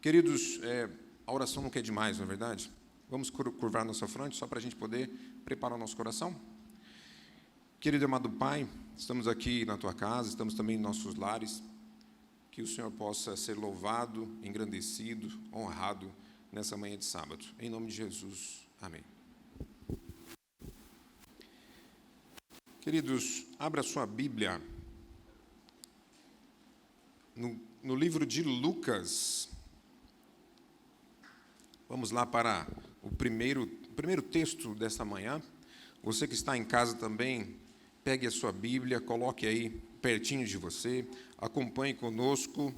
Queridos, a oração não quer demais, não é verdade? Vamos curvar nossa fronte só para a gente poder preparar o nosso coração? Querido e amado Pai, estamos aqui na Tua casa, estamos também em nossos lares. Que o Senhor possa ser louvado, engrandecido, honrado nessa manhã de sábado. Em nome de Jesus. Amém. Queridos, abra sua Bíblia no livro de Lucas. Vamos lá para o primeiro texto desta manhã. Você que está em casa também, pegue a sua Bíblia, coloque aí pertinho de você, acompanhe conosco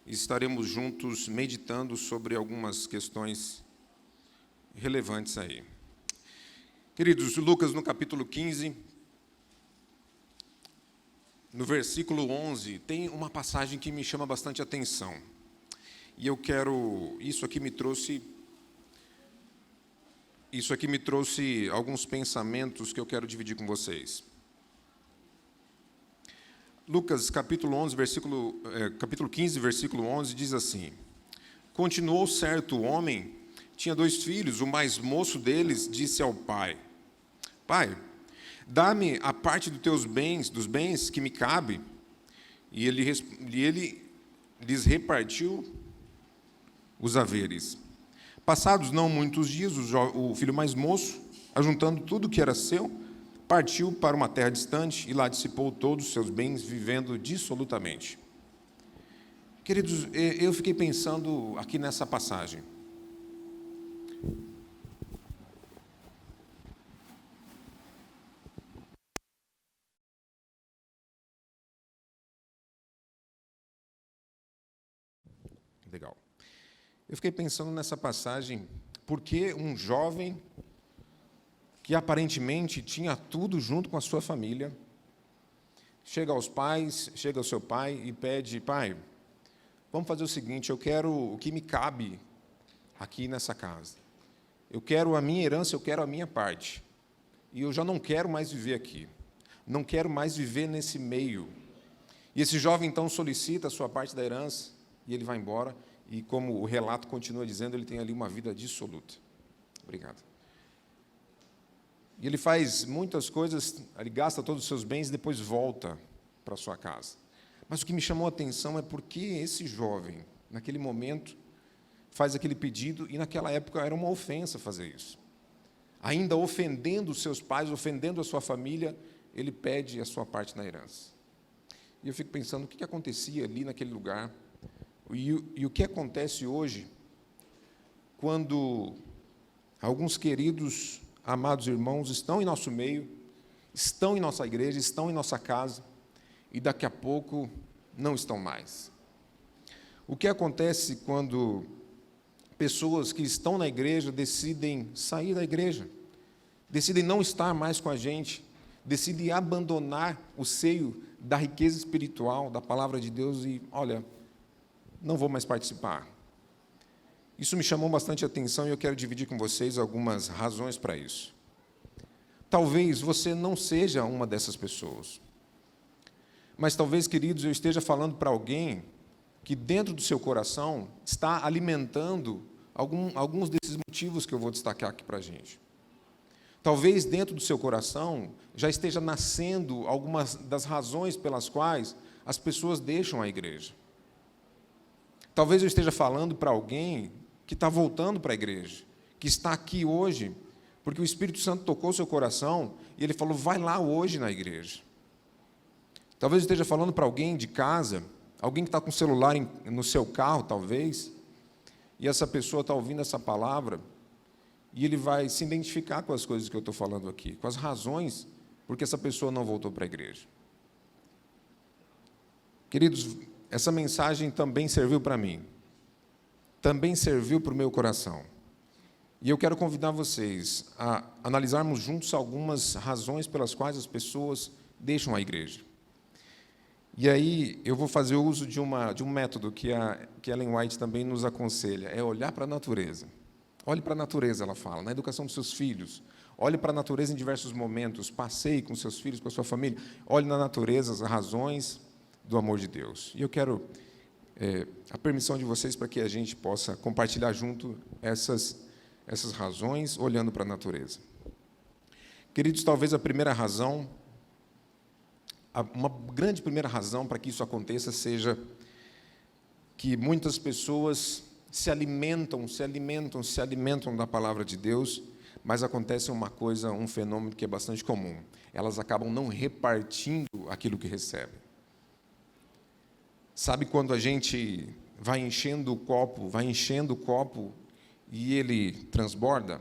e estaremos juntos meditando sobre algumas questões relevantes aí. Queridos, Lucas no capítulo 15, no versículo 11, tem uma passagem que me chama bastante atenção. E isso aqui me trouxe alguns pensamentos que eu quero dividir com vocês. Lucas, capítulo 15, versículo 11, diz assim: Continuou certo homem, tinha 2 filhos, o mais moço deles disse ao pai: Pai, dá-me a parte dos bens que me cabe. E ele lhes repartiu os haveres. Passados não muitos dias, o filho mais moço, ajuntando tudo que era seu, partiu para uma terra distante e lá dissipou todos os seus bens, vivendo dissolutamente. Queridos, eu fiquei pensando aqui nessa passagem. Legal. Eu fiquei pensando nessa passagem, porque um jovem que aparentemente tinha tudo junto com a sua família, chega ao seu pai e pede: Pai, vamos fazer o seguinte, eu quero o que me cabe aqui nessa casa. Eu quero a minha herança, eu quero a minha parte. E eu já não quero mais viver aqui. Não quero mais viver nesse meio. E esse jovem, então, solicita a sua parte da herança, e ele vai embora, e como o relato continua dizendo, ele tem ali uma vida dissoluta. Obrigado. E ele faz muitas coisas, ele gasta todos os seus bens e depois volta para a sua casa. Mas o que me chamou a atenção é porque esse jovem, naquele momento, faz aquele pedido, e naquela época era uma ofensa fazer isso. Ainda ofendendo os seus pais, ofendendo a sua família, ele pede a sua parte na herança. E eu fico pensando, o que acontecia ali naquele lugar? E o que acontece hoje, quando alguns queridos, amados irmãos, estão em nosso meio, estão em nossa igreja, estão em nossa casa, e daqui a pouco não estão mais. O que acontece quando pessoas que estão na igreja decidem sair da igreja, decidem não estar mais com a gente, decidem abandonar o seio da riqueza espiritual, da palavra de Deus e, olha, não vou mais participar. Isso me chamou bastante atenção e eu quero dividir com vocês algumas razões para isso. Talvez você não seja uma dessas pessoas. Mas talvez, queridos, eu esteja falando para alguém que dentro do seu coração está alimentando alguns desses motivos que eu vou destacar aqui para a gente. Talvez dentro do seu coração já esteja nascendo algumas das razões pelas quais as pessoas deixam a igreja. Talvez eu esteja falando para alguém que está voltando para a igreja, que está aqui hoje, porque o Espírito Santo tocou o seu coração e ele falou: vai lá hoje na igreja. Talvez eu esteja falando para alguém de casa, alguém que está com o celular no seu carro, talvez, e essa pessoa está ouvindo essa palavra e ele vai se identificar com as coisas que eu estou falando aqui, com as razões porque essa pessoa não voltou para a igreja. Queridos, essa mensagem também serviu para mim, também serviu para o meu coração. E eu quero convidar vocês a analisarmos juntos algumas razões pelas quais as pessoas deixam a igreja. E aí eu vou fazer uso de um método que Ellen White também nos aconselha, é olhar para a natureza. Olhe para a natureza, ela fala, na educação dos seus filhos. Olhe para a natureza em diversos momentos, passeie com seus filhos, com a sua família. Olhe na natureza as razões do amor de Deus. E eu quero a permissão de vocês para que a gente possa compartilhar junto essas razões, olhando para a natureza. Queridos, talvez a primeira razão, uma grande primeira razão para que isso aconteça seja que muitas pessoas se alimentam da palavra de Deus, mas acontece uma coisa, um fenômeno que é bastante comum. Elas acabam não repartindo aquilo que recebem. Sabe quando a gente vai enchendo o copo e ele transborda?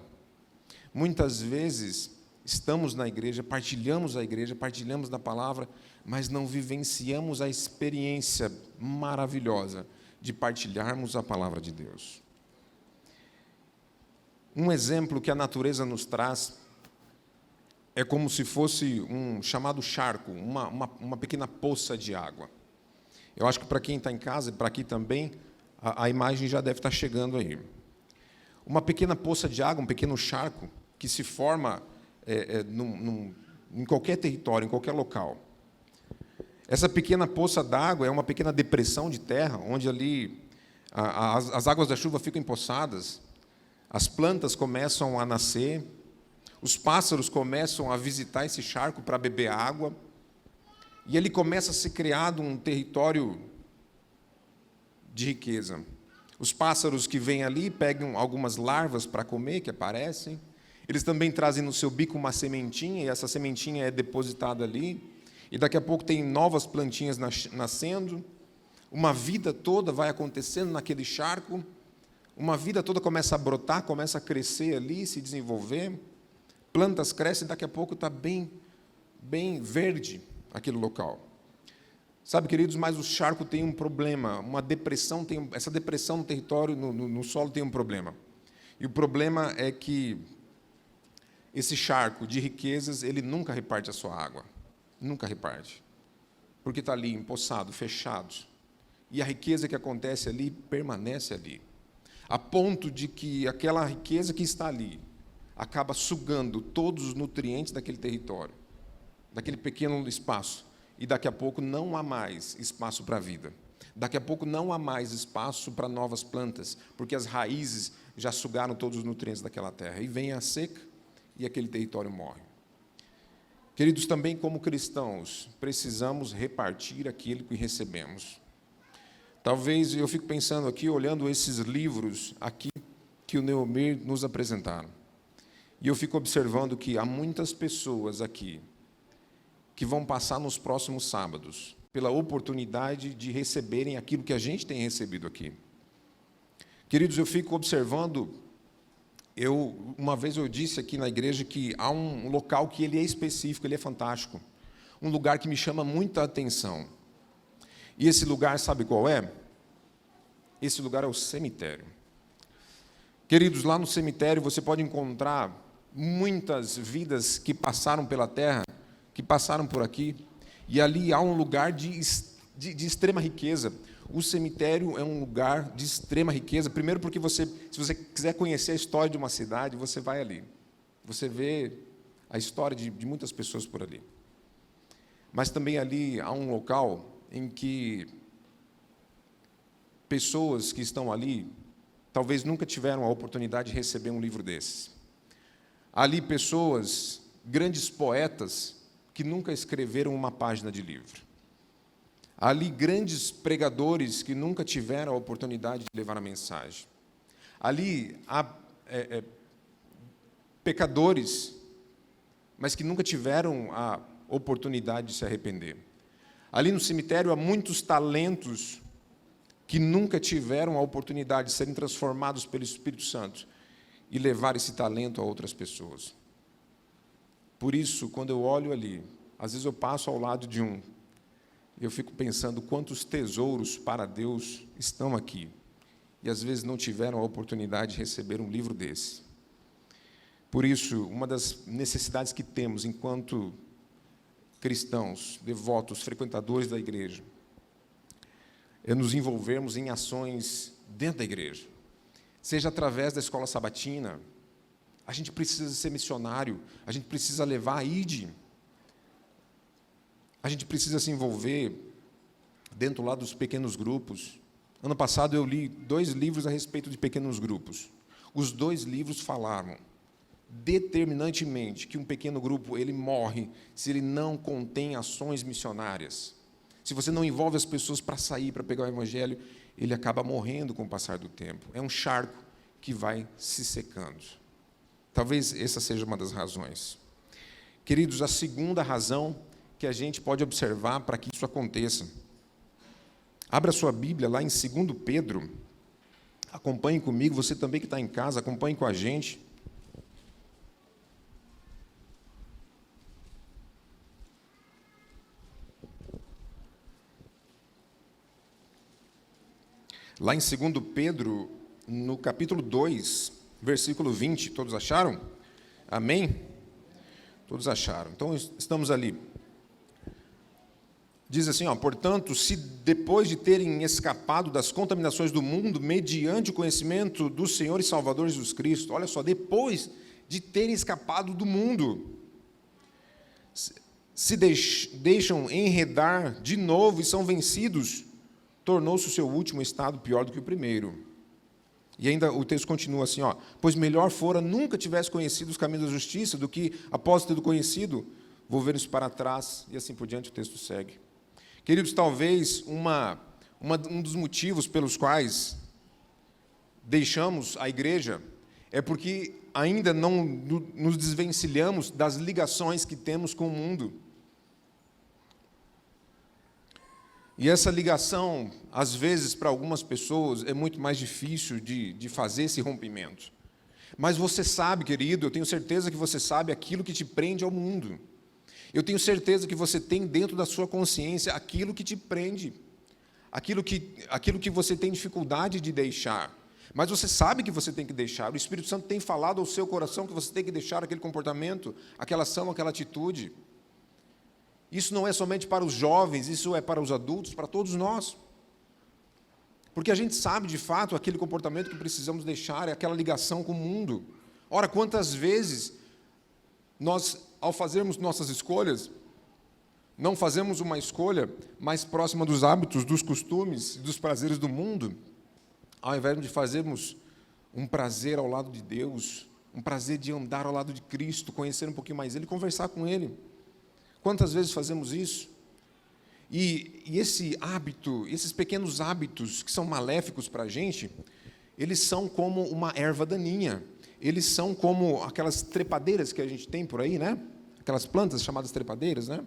Muitas vezes estamos na igreja, partilhamos da palavra, mas não vivenciamos a experiência maravilhosa de partilharmos a palavra de Deus. Um exemplo que a natureza nos traz é como se fosse um chamado charco, uma pequena poça de água. Eu acho que para quem está em casa e para aqui também, a imagem já deve estar chegando aí. Uma pequena poça de água, um pequeno charco, que se forma em qualquer território, em qualquer local. Essa pequena poça d'água é uma pequena depressão de terra, onde ali as águas da chuva ficam empoçadas, as plantas começam a nascer, os pássaros começam a visitar esse charco para beber água, e ali começa a ser criado um território de riqueza. Os pássaros que vêm ali pegam algumas larvas para comer, que aparecem. Eles também trazem no seu bico uma sementinha, e essa sementinha é depositada ali. E daqui a pouco tem novas plantinhas nascendo. Uma vida toda vai acontecendo naquele charco. Uma vida toda começa a brotar, começa a crescer ali, se desenvolver. Plantas crescem, daqui a pouco está bem verde aquele local. Sabe, queridos, mas o charco tem um problema, uma depressão, essa depressão no território, no solo tem um problema. E o problema é que esse charco de riquezas, ele nunca reparte a sua água. Nunca reparte. Porque está ali, empoçado, fechado. E a riqueza que acontece ali, permanece ali. A ponto de que aquela riqueza que está ali, acaba sugando todos os nutrientes daquele território, daquele pequeno espaço. E daqui a pouco não há mais espaço para a vida. Daqui a pouco não há mais espaço para novas plantas, porque as raízes já sugaram todos os nutrientes daquela terra. E vem a seca e aquele território morre. Queridos, também como cristãos, precisamos repartir aquilo que recebemos. Talvez, eu fico pensando aqui, olhando esses livros aqui que o Neomir nos apresentaram. E eu fico observando que há muitas pessoas aqui que vão passar nos próximos sábados pela oportunidade de receberem aquilo que a gente tem recebido aqui. Queridos, eu fico observando, uma vez eu disse aqui na igreja que há um local que ele é específico, ele é fantástico, um lugar que me chama muita atenção. E esse lugar, sabe qual é? Esse lugar é o cemitério. Queridos, lá no cemitério você pode encontrar muitas vidas que passaram pela terra, que passaram por aqui, e ali há um lugar de extrema riqueza. O cemitério é um lugar de extrema riqueza, primeiro porque se você quiser conhecer a história de uma cidade, você vai ali. Você vê a história de muitas pessoas por ali. Mas também ali há um local em que pessoas que estão ali, talvez nunca tiveram a oportunidade de receber um livro desses. Ali pessoas, grandes poetas, que nunca escreveram uma página de livro. Ali grandes pregadores que nunca tiveram a oportunidade de levar a mensagem. Ali há pecadores, mas que nunca tiveram a oportunidade de se arrepender. Ali no cemitério há muitos talentos que nunca tiveram a oportunidade de serem transformados pelo Espírito Santo e levar esse talento a outras pessoas. Por isso, quando eu olho ali, às vezes eu passo ao lado de um, e eu fico pensando quantos tesouros para Deus estão aqui, e às vezes não tiveram a oportunidade de receber um livro desse. Por isso, uma das necessidades que temos enquanto cristãos, devotos, frequentadores da igreja, é nos envolvermos em ações dentro da igreja, seja através da escola sabatina. A gente precisa ser missionário, a gente precisa levar a ID, a gente precisa se envolver dentro lá dos pequenos grupos, Ano passado eu li 2 livros a respeito de pequenos grupos. Os 2 livros falaram determinantemente que um pequeno grupo ele morre se ele não contém ações missionárias. Se você não envolve as pessoas para sair, para pegar o evangelho, ele acaba morrendo com o passar do tempo. É um charco que vai se secando. Talvez essa seja uma das razões. Queridos, a segunda razão que a gente pode observar para que isso aconteça. Abra sua Bíblia lá em 2 Pedro. Acompanhe comigo, você também que está em casa, acompanhe com a gente. Lá em 2 Pedro, no capítulo 2, versículo 20, todos acharam? Amém? Todos acharam. Então, estamos ali. Diz assim, portanto, se depois de terem escapado das contaminações do mundo, mediante o conhecimento do Senhor e Salvador Jesus Cristo, olha só, depois de terem escapado do mundo, se deixam enredar de novo e são vencidos, tornou-se o seu último estado pior do que o primeiro. E ainda o texto continua assim, pois melhor fora nunca tivesse conhecido os caminhos da justiça do que, após ter conhecido, volverem-se para trás, e assim por diante o texto segue. Queridos, talvez um dos motivos pelos quais deixamos a igreja é porque ainda não nos desvencilhamos das ligações que temos com o mundo. E essa ligação, às vezes, para algumas pessoas, é muito mais difícil de fazer esse rompimento. Mas você sabe, querido, eu tenho certeza que você sabe aquilo que te prende ao mundo. Eu tenho certeza que você tem dentro da sua consciência aquilo que te prende, aquilo que você tem dificuldade de deixar. Mas você sabe que você tem que deixar. O Espírito Santo tem falado ao seu coração que você tem que deixar aquele comportamento, aquela ação, aquela atitude. Isso não é somente para os jovens, isso é para os adultos, para todos nós. Porque a gente sabe, de fato, aquele comportamento que precisamos deixar, é aquela ligação com o mundo. Ora, quantas vezes nós, ao fazermos nossas escolhas, não fazemos uma escolha mais próxima dos hábitos, dos costumes, dos prazeres do mundo, ao invés de fazermos um prazer ao lado de Deus, um prazer de andar ao lado de Cristo, conhecer um pouquinho mais Ele, conversar com Ele. Quantas vezes fazemos isso? E esse hábito, esses pequenos hábitos que são maléficos para a gente, eles são como uma erva daninha. Eles são como aquelas trepadeiras que a gente tem por aí, né? Aquelas plantas chamadas trepadeiras, né?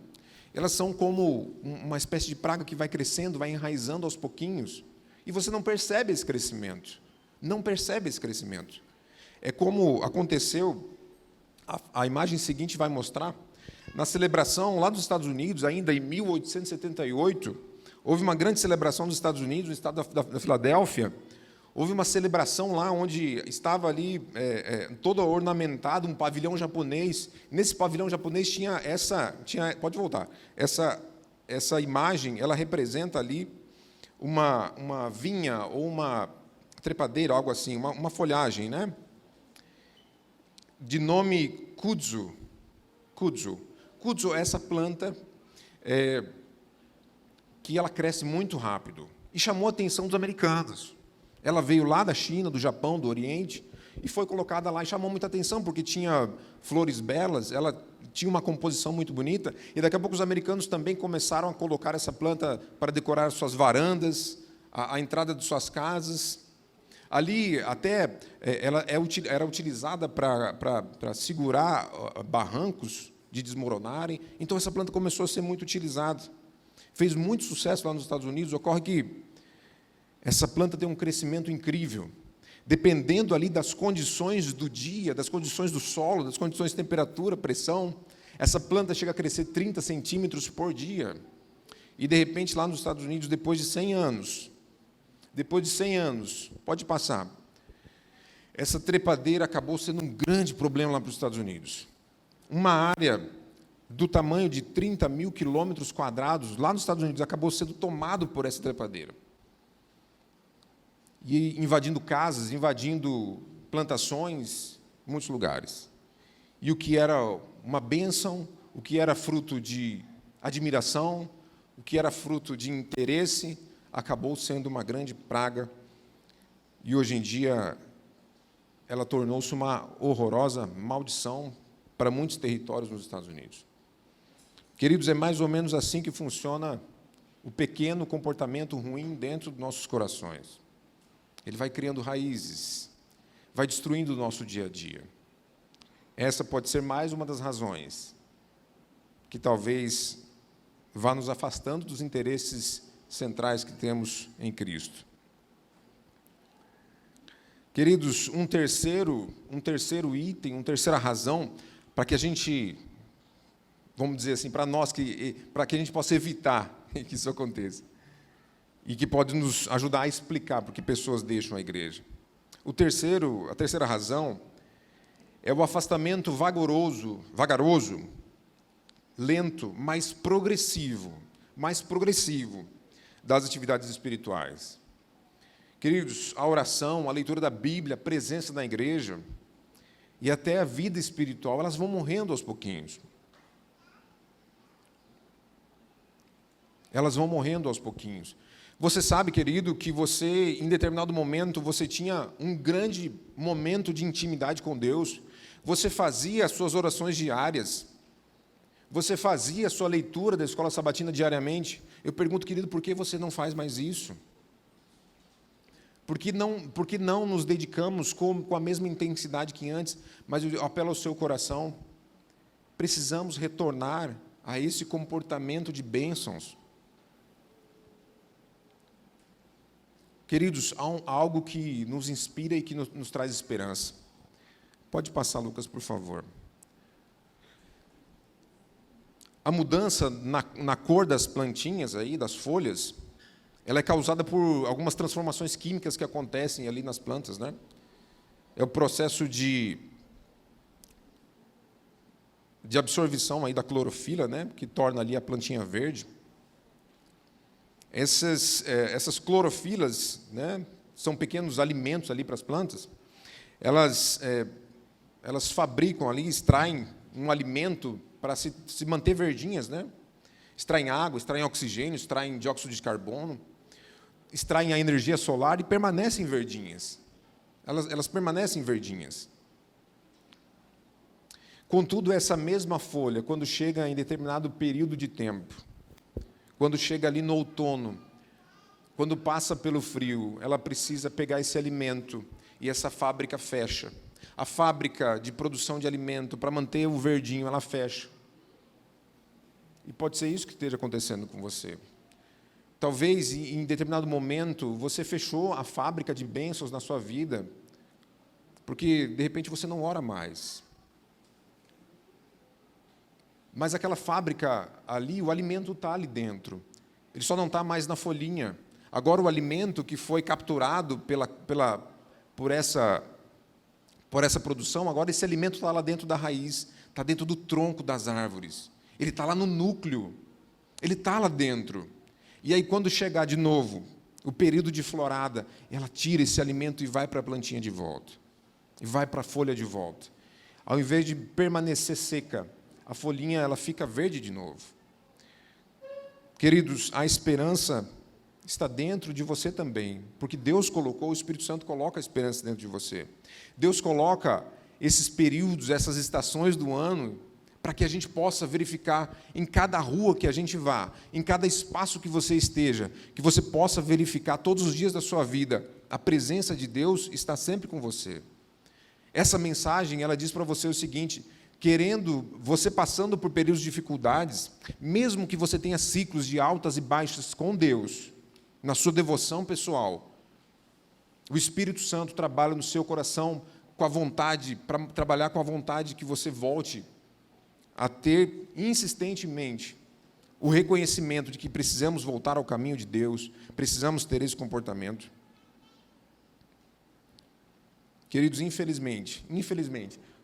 Elas são como uma espécie de praga que vai crescendo, vai enraizando aos pouquinhos. E você não percebe esse crescimento. Não percebe esse crescimento. É como aconteceu, a imagem seguinte vai mostrar. Na celebração lá dos Estados Unidos, ainda em 1878, houve uma grande celebração dos Estados Unidos, no estado da Filadélfia. Houve uma celebração lá onde estava ali todo ornamentado, um pavilhão japonês. Nesse pavilhão japonês pode voltar, essa imagem, ela representa ali uma vinha ou uma trepadeira, algo assim, uma folhagem, né? De nome kudzu. Kudzu é essa planta que ela cresce muito rápido e chamou a atenção dos americanos. Ela veio lá da China, do Japão, do Oriente, e foi colocada lá e chamou muita atenção, porque tinha flores belas, ela tinha uma composição muito bonita, e daqui a pouco os americanos também começaram a colocar essa planta para decorar suas varandas, a entrada de suas casas. Ali, até, ela era utilizada para segurar barrancos de desmoronarem. Então, essa planta começou a ser muito utilizada. Fez muito sucesso lá nos Estados Unidos. Ocorre que essa planta tem um crescimento incrível. Dependendo ali das condições do dia, das condições do solo, das condições de temperatura, pressão, essa planta chega a crescer 30 centímetros por dia. E, de repente, lá nos Estados Unidos, depois de 100 anos, pode passar, essa trepadeira acabou sendo um grande problema lá para os Estados Unidos. Uma área do tamanho de 30 mil quilômetros quadrados, lá nos Estados Unidos, acabou sendo tomado por essa trepadeira. E invadindo casas, invadindo plantações, em muitos lugares. E o que era uma bênção, o que era fruto de admiração, o que era fruto de interesse, acabou sendo uma grande praga e hoje em dia ela tornou-se uma horrorosa maldição para muitos territórios nos Estados Unidos. Queridos, é mais ou menos assim que funciona o pequeno comportamento ruim dentro dos nossos corações. Ele vai criando raízes, vai destruindo o nosso dia a dia. Essa pode ser mais uma das razões que talvez vá nos afastando dos interesses centrais que temos em Cristo. Queridos, um terceiro item, uma terceira razão para que a gente, vamos dizer assim, para que a gente possa evitar que isso aconteça, e que pode nos ajudar a explicar por que pessoas deixam a igreja. A terceira razão é o afastamento vagaroso, lento, mas progressivo das atividades espirituais. Queridos, a oração, a leitura da Bíblia, a presença na igreja e até a vida espiritual, elas vão morrendo aos pouquinhos. Elas vão morrendo aos pouquinhos. Você sabe, querido, que você, em determinado momento, você tinha um grande momento de intimidade com Deus, você fazia as suas orações diárias, você fazia a sua leitura da escola sabatina diariamente. Eu pergunto, querido, por que você não faz mais isso? Por que não nos dedicamos com a mesma intensidade que antes? Mas eu apelo ao seu coração. Precisamos retornar a esse comportamento de bênçãos. Queridos, há algo que nos inspira e que nos traz esperança. Pode passar, Lucas, por favor. A mudança na cor das plantinhas, aí, das folhas, ela é causada por algumas transformações químicas que acontecem ali nas plantas, né? É o processo de absorção aí da clorofila, né? Que torna ali a plantinha verde. Essas clorofilas, né? São pequenos alimentos ali para as plantas. Elas fabricam ali, extraem um alimento para se manter verdinhas, né? Extraem água, extraem oxigênio, extraem dióxido de carbono, extraem a energia solar e permanecem verdinhas. Elas permanecem verdinhas. Contudo, essa mesma folha, quando chega em determinado período de tempo, quando chega ali no outono, quando passa pelo frio, ela precisa pegar esse alimento e essa fábrica fecha. A fábrica de produção de alimento, para manter o verdinho, ela fecha. E pode ser isso que esteja acontecendo com você. Talvez, em determinado momento, você fechou a fábrica de bênçãos na sua vida, porque, de repente, você não ora mais. Mas aquela fábrica ali, o alimento está ali dentro. Ele só não está mais na folhinha. Agora, o alimento que foi capturado por essa produção, agora esse alimento está lá dentro da raiz, está dentro do tronco das árvores. Ele está lá no núcleo. Ele está lá dentro. E aí, quando chegar de novo o período de florada, ela tira esse alimento e vai para a plantinha de volta. E vai para a folha de volta. Ao invés de permanecer seca, a folhinha ela fica verde de novo. Queridos, a esperança está dentro de você também, porque Deus colocou, o Espírito Santo coloca a esperança dentro de você. Deus coloca esses períodos, essas estações do ano, para que a gente possa verificar em cada rua que a gente vá, em cada espaço que você esteja, que você possa verificar todos os dias da sua vida, a presença de Deus está sempre com você. Essa mensagem, ela diz para você o seguinte: você passando por períodos de dificuldades, mesmo que você tenha ciclos de altas e baixas com Deus, na sua devoção pessoal, o Espírito Santo trabalha no seu coração com a vontade, para trabalhar com a vontade que você volte a ter insistentemente o reconhecimento de que precisamos voltar ao caminho de Deus, precisamos ter esse comportamento. Queridos, infelizmente,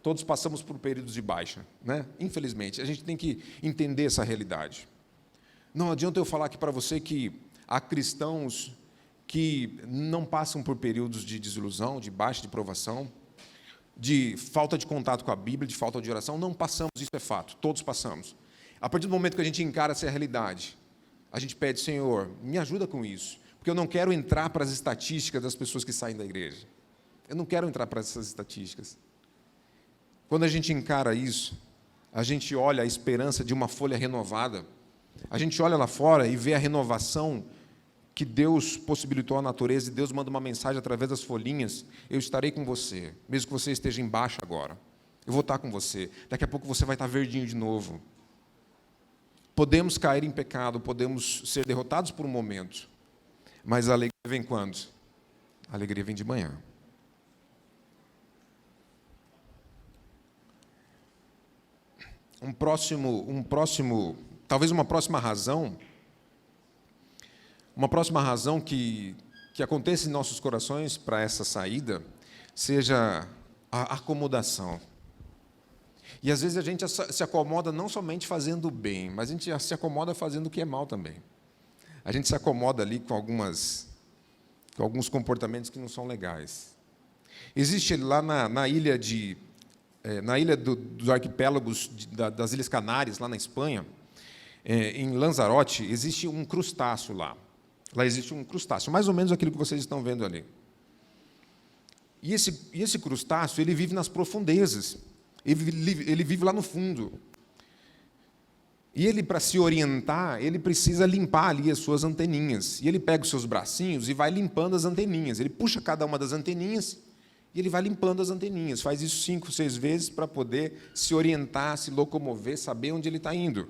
todos passamos por períodos de baixa, né? Infelizmente, a gente tem que entender essa realidade. Não adianta eu falar aqui para você que há cristãos que não passam por períodos de desilusão, de baixa, de provação, de falta de contato com a Bíblia, de falta de oração. Não passamos, isso é fato, todos passamos. A partir do momento que a gente encara essa realidade, a gente pede: Senhor, me ajuda com isso, porque eu não quero entrar para as estatísticas das pessoas que saem da igreja. Eu não quero entrar para essas estatísticas. Quando a gente encara isso, a gente olha a esperança de uma folha renovada, a gente olha lá fora e vê a renovação que Deus possibilitou à natureza, e Deus manda uma mensagem através das folhinhas: eu estarei com você, mesmo que você esteja embaixo agora. Eu vou estar com você. Daqui a pouco você vai estar verdinho de novo. Podemos cair em pecado, podemos ser derrotados por um momento, mas a alegria vem quando? A alegria vem de manhã. Talvez uma próxima razão que aconteça em nossos corações para essa saída seja a acomodação. E às vezes a gente se acomoda não somente fazendo o bem, mas a gente se acomoda fazendo o que é mal também. A gente se acomoda ali com alguns comportamentos que não são legais. Existe lá na ilha dos arquipélagos das Ilhas Canárias, lá na Espanha, em Lanzarote, existe um crustáceo lá. Lá existe um crustáceo, mais ou menos aquilo que vocês estão vendo ali. E esse crustáceo, ele vive nas profundezas. Ele vive lá no fundo. E ele, para se orientar, ele precisa limpar ali as suas anteninhas. E ele pega os seus bracinhos e vai limpando as anteninhas. Ele puxa cada uma das anteninhas e ele vai limpando as anteninhas. Faz isso 5, 6 vezes para poder se orientar, se locomover, saber onde ele está indo.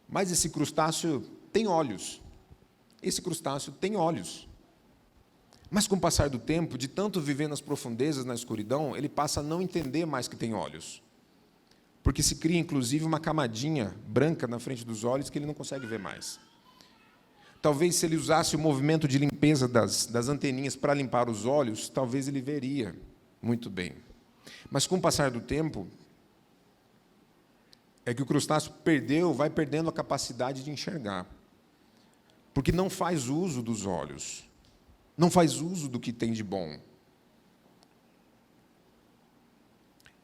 Mas esse crustáceo tem olhos. Esse crustáceo tem olhos. Mas, com o passar do tempo, de tanto viver nas profundezas, na escuridão, ele passa a não entender mais que tem olhos. Porque se cria, inclusive, uma camadinha branca na frente dos olhos que ele não consegue ver mais. Talvez, se ele usasse o movimento de limpeza das anteninhas para limpar os olhos, talvez ele veria muito bem. Mas, com o passar do tempo, é que o crustáceo vai perdendo a capacidade de enxergar. Porque não faz uso dos olhos. Não faz uso do que tem de bom.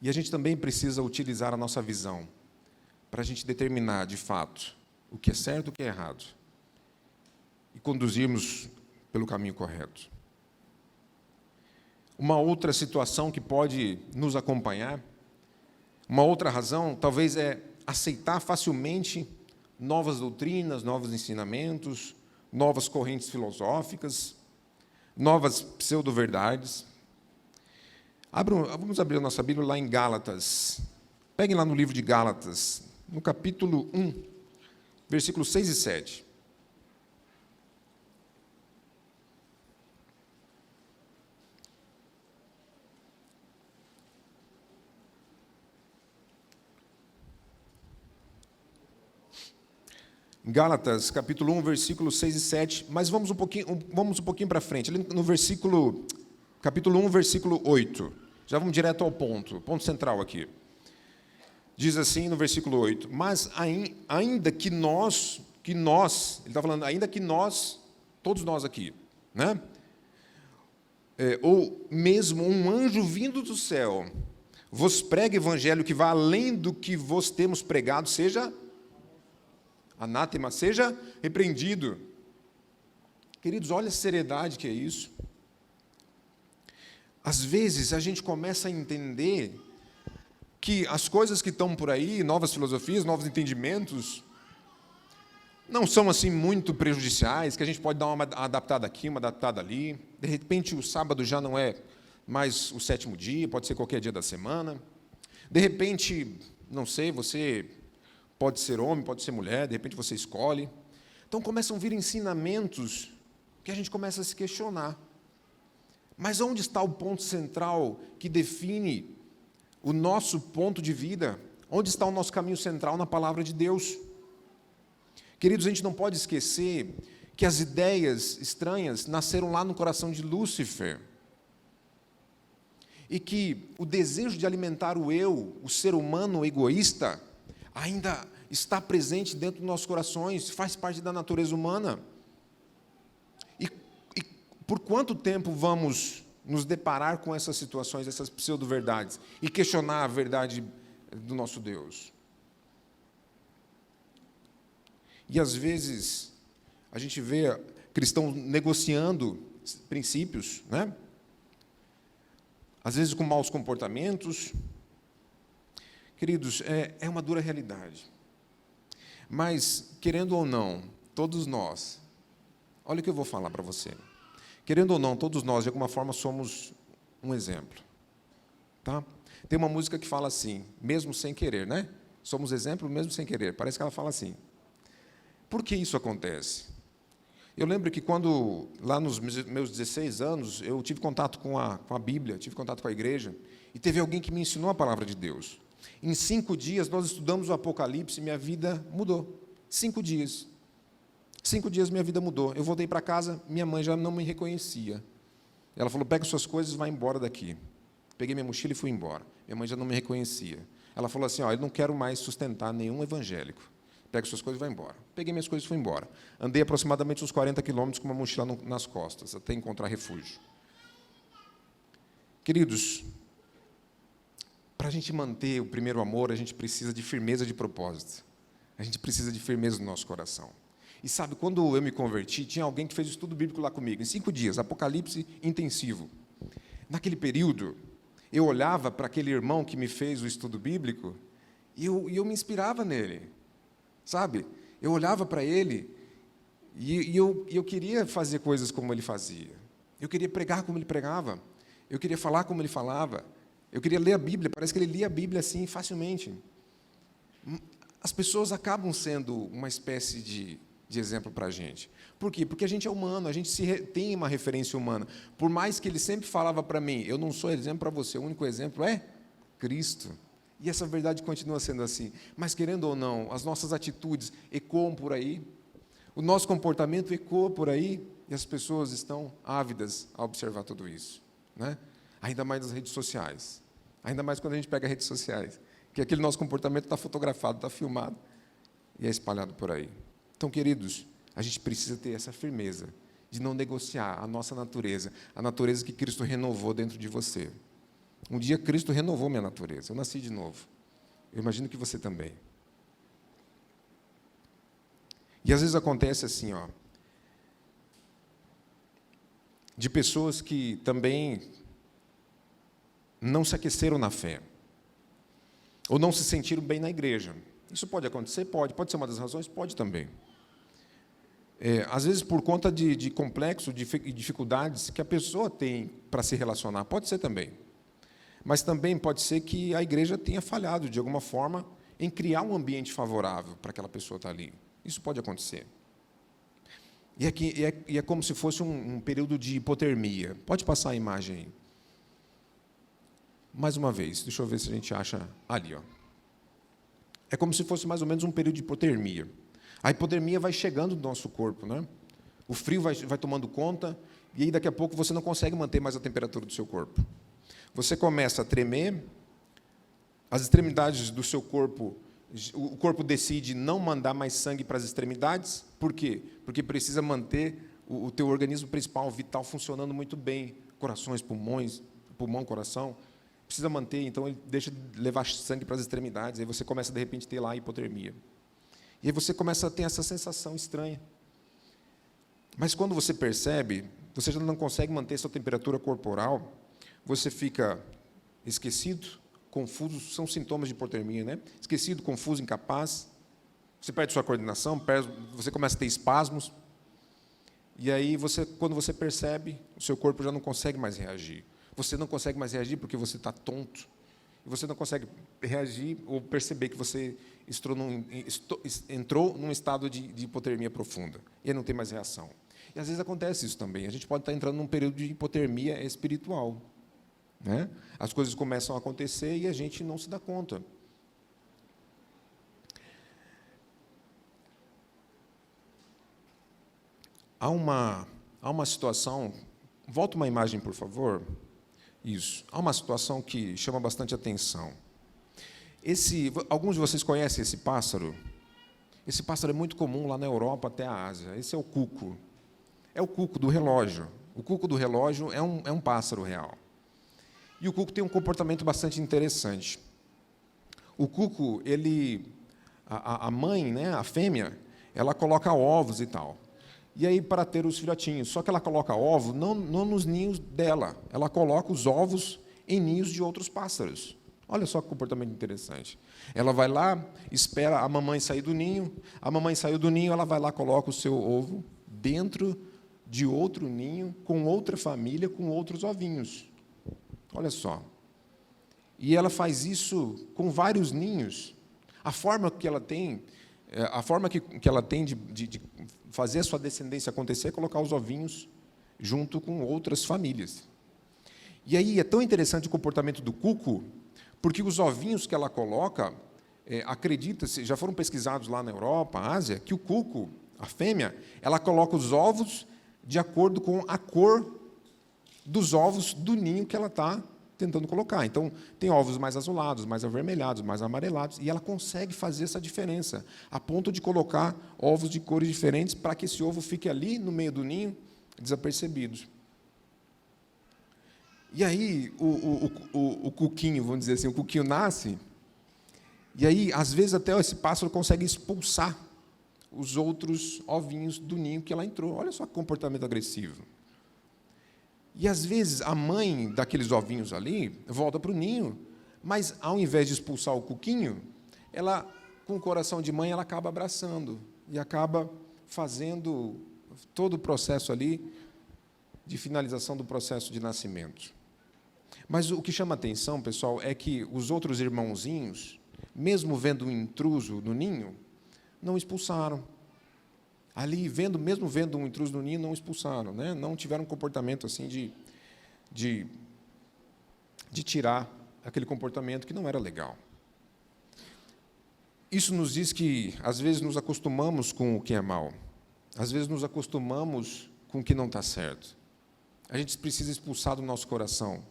E a gente também precisa utilizar a nossa visão para a gente determinar, de fato, o que é certo e o que é errado. E conduzirmos pelo caminho correto. Uma outra situação que pode nos acompanhar, uma outra razão, talvez é aceitar facilmente novas doutrinas, novos ensinamentos, novas correntes filosóficas, novas pseudo-verdades. Vamos abrir a nossa Bíblia lá em Gálatas. Peguem lá no livro de Gálatas, no capítulo 1, versículos 6 e 7. Gálatas, capítulo 1, versículos 6 e 7, mas vamos um pouquinho para frente, ali no capítulo 1, versículo 8. Já vamos direto ao ponto central aqui. Diz assim no versículo 8: mas ainda que nós, ele está falando, ainda que nós, todos nós aqui, né? Ou mesmo um anjo vindo do céu, vos pregue evangelho que vá além do que vos temos pregado, seja anátema, seja repreendido. Queridos, olha a seriedade que é isso. Às vezes, a gente começa a entender que as coisas que estão por aí, novas filosofias, novos entendimentos, não são assim muito prejudiciais, que a gente pode dar uma adaptada aqui, uma adaptada ali. De repente, o sábado já não é mais o 7º dia, pode ser qualquer dia da semana. De repente, não sei, você pode ser homem, pode ser mulher, de repente você escolhe. Então começam a vir ensinamentos que a gente começa a se questionar. Mas onde está o ponto central que define o nosso ponto de vida? Onde está o nosso caminho central na palavra de Deus? Queridos, a gente não pode esquecer que as ideias estranhas nasceram lá no coração de Lúcifer. E que o desejo de alimentar o eu, o ser humano egoísta, ainda está presente dentro dos nossos corações, faz parte da natureza humana. E por quanto tempo vamos nos deparar com essas situações, essas pseudo-verdades, e questionar a verdade do nosso Deus? E às vezes a gente vê cristãos negociando princípios, né? Às vezes com maus comportamentos. Queridos, é uma dura realidade. Mas, querendo ou não, todos nós, olha o que eu vou falar para você. Querendo ou não, todos nós, de alguma forma, somos um exemplo. Tá? Tem uma música que fala assim, mesmo sem querer, né? Somos exemplo mesmo sem querer. Parece que ela fala assim. Por que isso acontece? Eu lembro que quando, lá nos meus 16 anos, eu tive contato com a Bíblia, tive contato com a igreja, e teve alguém que me ensinou a palavra de Deus. Em 5 dias, nós estudamos o Apocalipse e minha vida mudou. 5 dias. 5 dias minha vida mudou. Eu voltei para casa, minha mãe já não me reconhecia. Ela falou, pega suas coisas e vai embora daqui. Peguei minha mochila e fui embora. Minha mãe já não me reconhecia. Ela falou assim, eu não quero mais sustentar nenhum evangélico. Pega suas coisas e vai embora. Peguei minhas coisas e fui embora. Andei aproximadamente uns 40 quilômetros com uma mochila nas costas, até encontrar refúgio. Queridos, para a gente manter o primeiro amor, a gente precisa de firmeza de propósito. A gente precisa de firmeza no nosso coração. E sabe, quando eu me converti, tinha alguém que fez o estudo bíblico lá comigo, em 5 dias, Apocalipse intensivo. Naquele período, eu olhava para aquele irmão que me fez o estudo bíblico e eu me inspirava nele. Sabe? Eu olhava para ele e eu queria fazer coisas como ele fazia. Eu queria pregar como ele pregava. Eu queria falar como ele falava. Eu queria ler a Bíblia. Parece que ele lia a Bíblia assim, facilmente. As pessoas acabam sendo uma espécie de exemplo para a gente. Por quê? Porque a gente é humano, a gente tem uma referência humana. Por mais que ele sempre falava para mim, eu não sou exemplo para você, o único exemplo é Cristo. E essa verdade continua sendo assim. Mas, querendo ou não, as nossas atitudes ecoam por aí, o nosso comportamento ecoa por aí, e as pessoas estão ávidas a observar tudo isso. Né? Ainda mais nas redes sociais. Ainda mais quando a gente pega redes sociais. Que aquele nosso comportamento está fotografado, está filmado, e é espalhado por aí. Então, queridos, a gente precisa ter essa firmeza de não negociar a nossa natureza, a natureza que Cristo renovou dentro de você. Um dia Cristo renovou minha natureza, eu nasci de novo. Eu imagino que você também. E às vezes acontece assim, de pessoas que também não se aqueceram na fé, ou não se sentiram bem na igreja. Isso pode acontecer? Pode ser uma das razões? Pode também. Às vezes por conta de complexo, de dificuldades que a pessoa tem para se relacionar, pode ser também. Mas também pode ser que a igreja tenha falhado, de alguma forma, em criar um ambiente favorável para aquela pessoa estar ali. Isso pode acontecer. E é como se fosse um período de hipotermia. Pode passar a imagem aí. Mais uma vez, deixa eu ver se a gente acha ali. É como se fosse mais ou menos um período de hipotermia. A hipotermia vai chegando no nosso corpo, né? O frio vai tomando conta, e aí daqui a pouco você não consegue manter mais a temperatura do seu corpo. Você começa a tremer, as extremidades do seu corpo, o corpo decide não mandar mais sangue para as extremidades. Por quê? Porque precisa manter o teu organismo principal, vital, funcionando muito bem. Corações, pulmões, pulmão, coração. Precisa manter, então ele deixa de levar sangue para as extremidades. Aí você começa, de repente, a ter lá a hipotermia. E aí você começa a ter essa sensação estranha. Mas quando você percebe, você já não consegue manter sua temperatura corporal, você fica esquecido, confuso, são sintomas de hipotermia, né? Esquecido, confuso, incapaz, você perde sua coordenação, você começa a ter espasmos, e aí, quando você percebe, o seu corpo já não consegue mais reagir. Você não consegue mais reagir porque você está tonto, e você não consegue reagir ou perceber que você entrou num estado de hipotermia profunda, e aí não tem mais reação. E às vezes acontece isso também, a gente pode estar entrando num período de hipotermia espiritual. Né? As coisas começam a acontecer e a gente não se dá conta. Há uma situação, volta uma imagem, por favor. Isso. Há uma situação que chama bastante atenção. Alguns de vocês conhecem esse pássaro? Esse pássaro é muito comum lá na Europa até a Ásia. Esse é o cuco. É o cuco do relógio. O cuco do relógio é um pássaro real. E o cuco tem um comportamento bastante interessante. O cuco, a mãe, né, a fêmea, ela coloca ovos e tal. e aí para ter os filhotinhos. Só que ela coloca ovo não nos ninhos dela, ela coloca os ovos em ninhos de outros pássaros. Olha só que comportamento interessante. Ela vai lá, espera a mamãe sair do ninho, a mamãe saiu do ninho, ela vai lá, coloca o seu ovo dentro de outro ninho, com outra família, com outros ovinhos. Olha só. E ela faz isso com vários ninhos. A forma que ela tem, de fazer a sua descendência acontecer é colocar os ovinhos junto com outras famílias. E aí é tão interessante o comportamento do cuco, porque os ovinhos que ela coloca, acredita-se, já foram pesquisados lá na Europa, Ásia, que o cuco, a fêmea, ela coloca os ovos de acordo com a cor dos ovos do ninho que ela está tentando colocar. Então, tem ovos mais azulados, mais avermelhados, mais amarelados, e ela consegue fazer essa diferença, a ponto de colocar ovos de cores diferentes para que esse ovo fique ali no meio do ninho, desapercebido. E aí, o cuquinho, vamos dizer assim, o cuquinho nasce, e aí, às vezes, até esse pássaro consegue expulsar os outros ovinhos do ninho que ela entrou. Olha só que comportamento agressivo. E, às vezes, a mãe daqueles ovinhos ali volta para o ninho, mas, ao invés de expulsar o cuquinho, ela, com o coração de mãe, ela acaba abraçando e acaba fazendo todo o processo ali de finalização do processo de nascimento. Mas o que chama atenção, pessoal, é que os outros irmãozinhos, mesmo vendo um intruso no ninho, não expulsaram. Ali, mesmo vendo um intruso no ninho, não expulsaram, né? Não tiveram um comportamento assim de tirar aquele comportamento que não era legal. Isso nos diz que, às vezes, nos acostumamos com o que é mal. Às vezes, nos acostumamos com o que não está certo. A gente precisa expulsar do nosso coração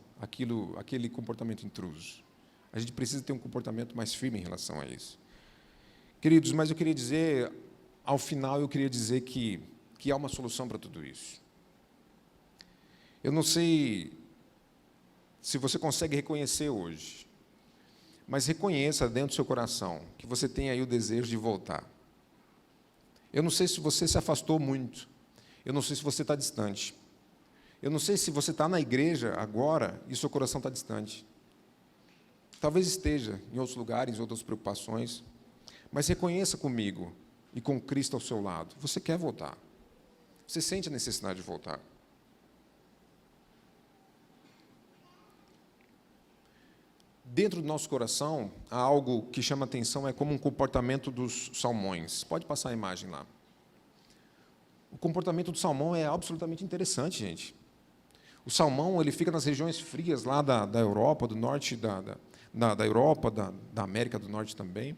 aquele comportamento intruso. A gente precisa ter um comportamento mais firme em relação a isso. Queridos, mas eu queria dizer, ao final, que há uma solução para tudo isso. Eu não sei se você consegue reconhecer hoje, mas reconheça dentro do seu coração que você tem aí o desejo de voltar. Eu não sei se você se afastou muito, eu não sei se você está distante, eu não sei se você está na igreja agora e seu coração está distante. Talvez esteja em outros lugares, em outras preocupações, mas reconheça comigo e com Cristo ao seu lado. Você quer voltar. Você sente a necessidade de voltar. Dentro do nosso coração, há algo que chama atenção, é como um comportamento dos salmões. Pode passar a imagem lá. O comportamento do salmão é absolutamente interessante, gente. O salmão, ele fica nas regiões frias lá da Europa, do norte da Europa, da América do Norte também.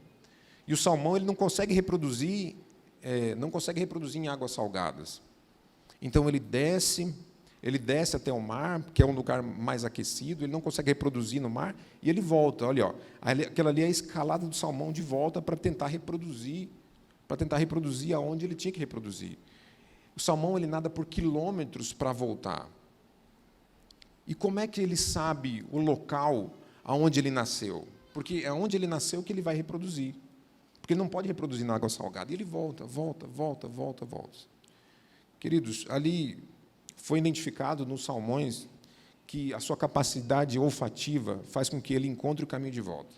E o salmão, ele não consegue reproduzir em águas salgadas. Então ele desce até o mar, que é um lugar mais aquecido, ele não consegue reproduzir no mar, e ele volta. Olha, ó, aquela ali é a escalada do salmão de volta para tentar reproduzir aonde ele tinha que reproduzir. O salmão, ele nada por quilômetros para voltar. E como é que ele sabe o local aonde ele nasceu? Porque é onde ele nasceu que ele vai reproduzir. Porque ele não pode reproduzir na água salgada. E ele volta. Queridos, ali foi identificado nos salmões que a sua capacidade olfativa faz com que ele encontre o caminho de volta.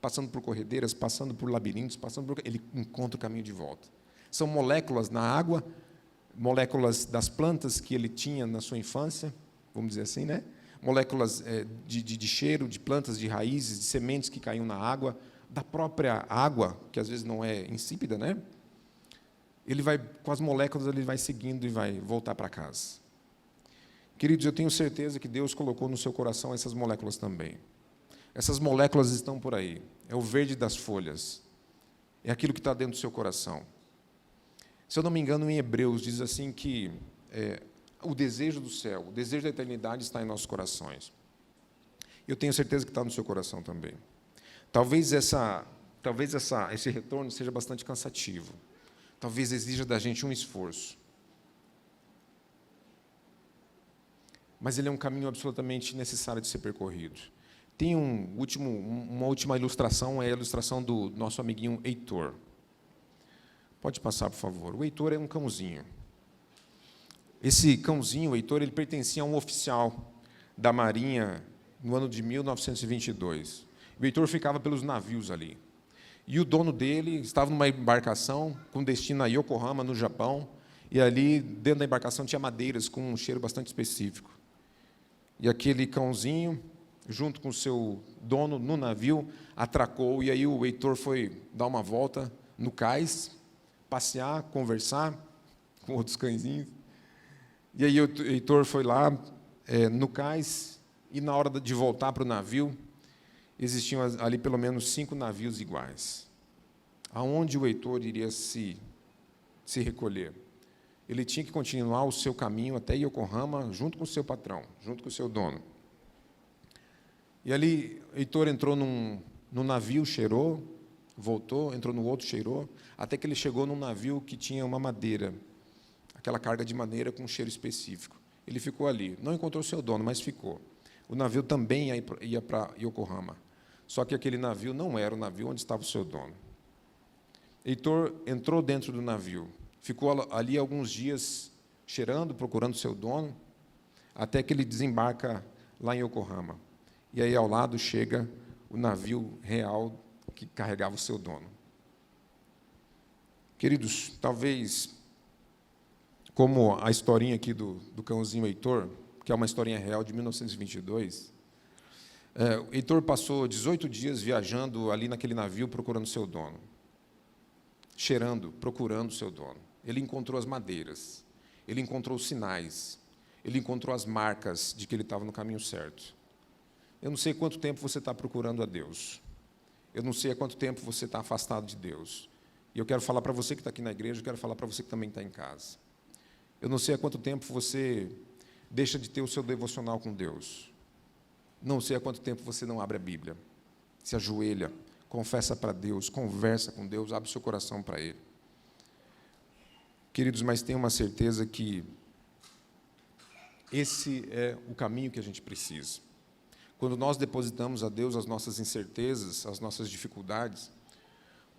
Passando por corredeiras, passando por labirintos, ele encontra o caminho de volta. São moléculas na água, moléculas das plantas que ele tinha na sua infância, vamos dizer assim, né? Moléculas de cheiro, de plantas, de raízes, de sementes que caíam na água, da própria água, que às vezes não é insípida, né? Ele vai, com as moléculas, ele vai seguindo e vai voltar para casa. Queridos, eu tenho certeza que Deus colocou no seu coração essas moléculas também. Essas moléculas estão por aí. É o verde das folhas. É aquilo que está dentro do seu coração. Se eu não me engano, em Hebreus, diz assim que o desejo do céu, o desejo da eternidade está em nossos corações. Eu tenho certeza que está no seu coração também. Talvez esse retorno seja bastante cansativo. Talvez exija da gente um esforço. Mas ele é um caminho absolutamente necessário de ser percorrido. Tem uma última ilustração, é a ilustração do nosso amiguinho Heitor. Pode passar, por favor. O Heitor é um cãozinho. Esse cãozinho, o Heitor, ele pertencia a um oficial da Marinha no ano de 1922. O Heitor ficava pelos navios ali. E o dono dele estava numa embarcação com destino a Yokohama, no Japão, e ali, dentro da embarcação, tinha madeiras com um cheiro bastante específico. E aquele cãozinho, junto com o seu dono, no navio, atracou, e aí o Heitor foi dar uma volta no cais, passear, conversar com outros cãezinhos. E aí o Heitor foi lá no cais, e na hora de voltar para o navio, existiam ali pelo menos 5 navios iguais. Aonde o Heitor iria se recolher? Ele tinha que continuar o seu caminho até Yokohama, junto com o seu patrão, junto com o seu dono. E ali, Heitor entrou num navio, cheirou, voltou, entrou no outro, cheirou, até que ele chegou num navio que tinha uma madeira, aquela carga de madeira com um cheiro específico. Ele ficou ali, não encontrou seu dono, mas ficou. O navio também ia para Yokohama, só que aquele navio não era o navio onde estava o seu dono. Heitor entrou dentro do navio, ficou ali alguns dias cheirando, procurando seu dono, até que ele desembarca lá em Yokohama. E aí, ao lado, chega o navio real que carregava o seu dono. Queridos, talvez, como a historinha aqui do cãozinho Heitor, que é uma historinha real de 1922, Heitor passou 18 dias viajando ali naquele navio procurando seu dono, cheirando, procurando seu dono. Ele encontrou as madeiras, ele encontrou os sinais, ele encontrou as marcas de que ele estava no caminho certo. Eu não sei quanto tempo você está procurando a Deus. Eu não sei há quanto tempo você está afastado de Deus. E eu quero falar para você que está aqui na igreja, eu quero falar para você que também está em casa. Eu não sei há quanto tempo você deixa de ter o seu devocional com Deus. Não sei há quanto tempo você não abre a Bíblia, se ajoelha, confessa para Deus, conversa com Deus, abre o seu coração para Ele. Queridos, mas tenha uma certeza que esse é o caminho que a gente precisa. Quando nós depositamos a Deus as nossas incertezas, as nossas dificuldades,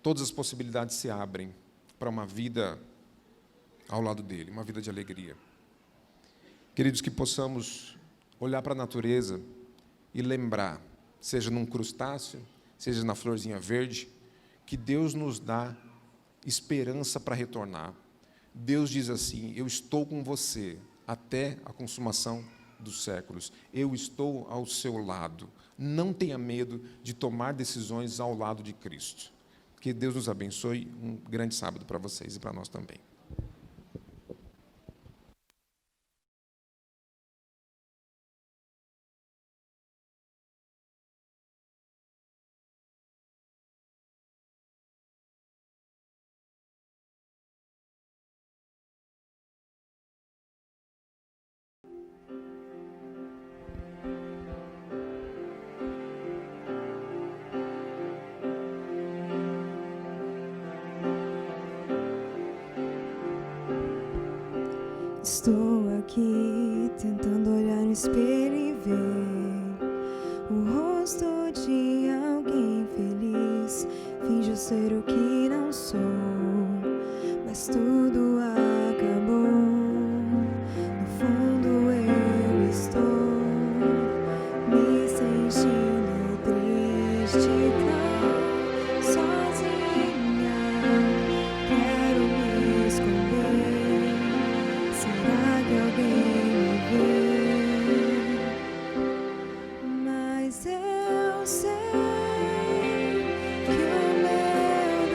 todas as possibilidades se abrem para uma vida ao lado dele, uma vida de alegria. Queridos, que possamos olhar para a natureza e lembrar, seja num crustáceo, seja na florzinha verde, que Deus nos dá esperança para retornar. Deus diz assim: eu estou com você até a consumação dos séculos. Eu estou ao seu lado. Não tenha medo de tomar decisões ao lado de Cristo. Que Deus nos abençoe. Um grande sábado para vocês e para nós também. Estou aqui tentando olhar no espelho e ver o rosto de alguém feliz. Finjo ser o que não sou, mas tudo acabou. No fundo eu estou me sentindo triste, tão sozinha. Quero me esconder. Será que alguém me vê? Mas eu sei que o meu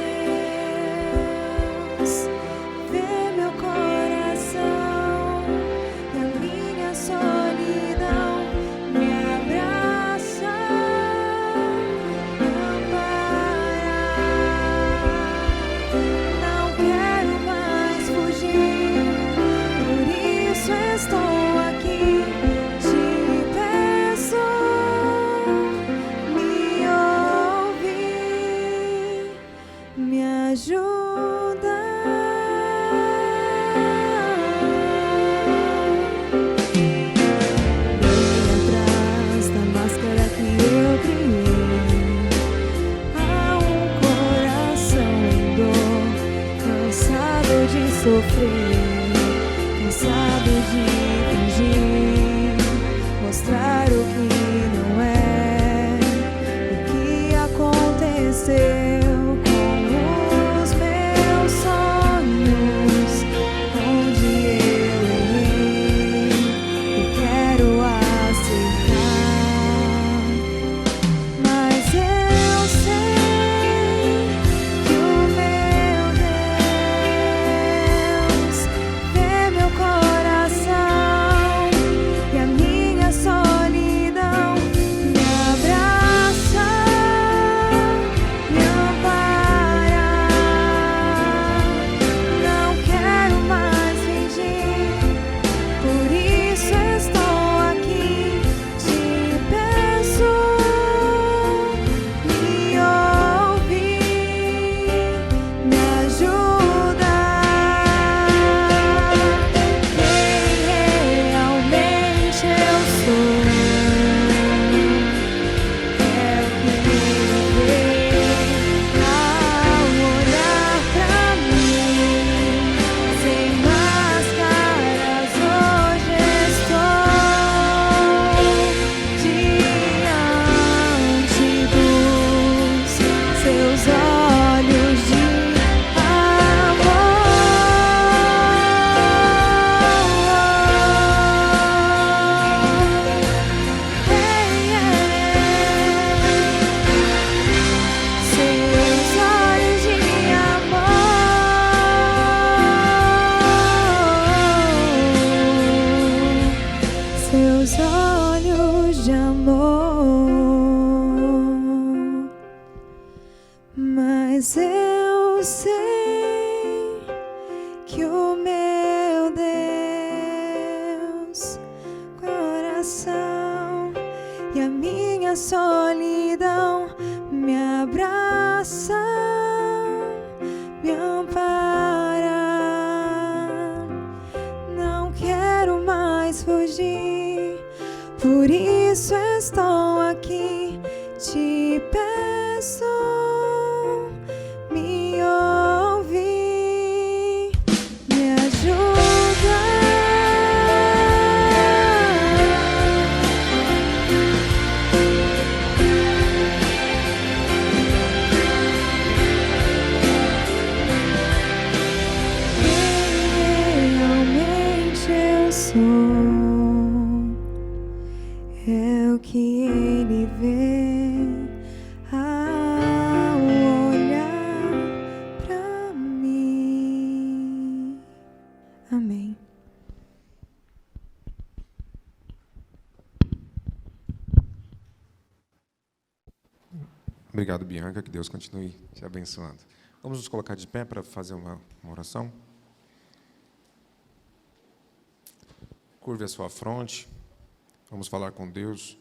a solidão me abraça, me ampara. Não quero mais fugir, por isso estou aqui. Te peço, me ouve, me ajuda. É o que Ele vê ao olhar pra mim. Amém. Obrigado, Bianca, que Deus continue te abençoando. Vamos nos colocar de pé para fazer uma oração. Curve a sua fronte. Vamos falar com Deus.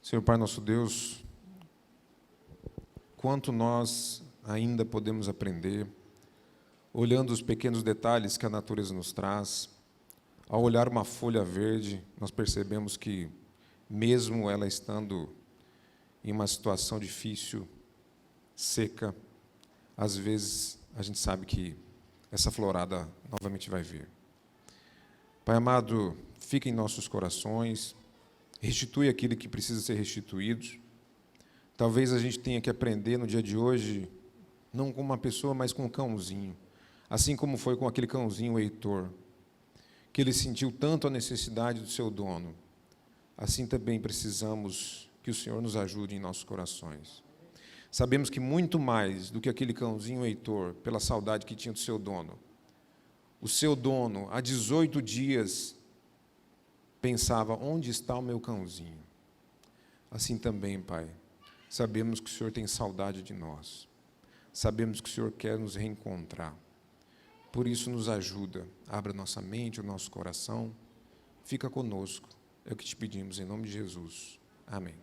Senhor Pai, nosso Deus, quanto nós ainda podemos aprender, olhando os pequenos detalhes que a natureza nos traz. Ao olhar uma folha verde, nós percebemos que, mesmo ela estando em uma situação difícil, seca, às vezes a gente sabe que essa florada novamente vai vir. Pai amado, fica em nossos corações, restitui aquilo que precisa ser restituído. Talvez a gente tenha que aprender no dia de hoje, não com uma pessoa, mas com um cãozinho. Assim como foi com aquele cãozinho, o Heitor, que ele sentiu tanto a necessidade do seu dono. Assim também precisamos que o Senhor nos ajude em nossos corações. Sabemos que muito mais do que aquele cãozinho, o Heitor, pela saudade que tinha do seu dono, o seu dono, há 18 dias, pensava, onde está o meu cãozinho? Assim também, Pai, sabemos que o Senhor tem saudade de nós. Sabemos que o Senhor quer nos reencontrar. Por isso, nos ajuda. Abra nossa mente, o nosso coração. Fica conosco. É o que te pedimos, em nome de Jesus. Amém.